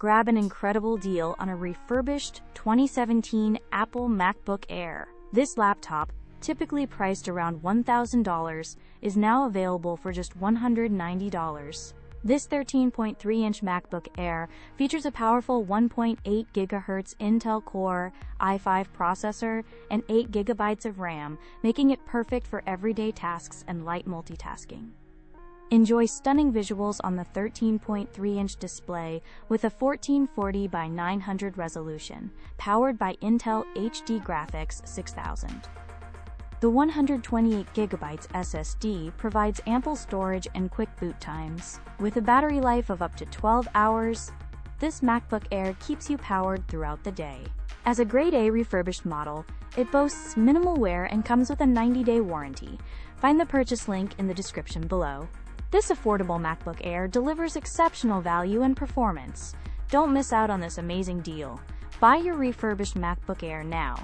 grab an incredible deal on a refurbished 2017 Apple MacBook Air. This laptop, typically priced around $1,000, is now available for just $190. This 13.3-inch MacBook Air features a powerful 1.8 GHz Intel Core i5 processor and 8 GB of RAM, making it perfect for everyday tasks and light multitasking. Enjoy stunning visuals on the 13.3-inch display with a 1440 by 900 resolution, powered by Intel HD Graphics 6000. The 128GB SSD provides ample storage and quick boot times. With a battery life of up to 12 hours, this MacBook Air keeps you powered throughout the day. As a Grade A refurbished model, it boasts minimal wear and comes with a 90-day warranty. Find the purchase link in the description below. This affordable MacBook Air delivers exceptional value and performance. Don't miss out on this amazing deal. Buy your refurbished MacBook Air now.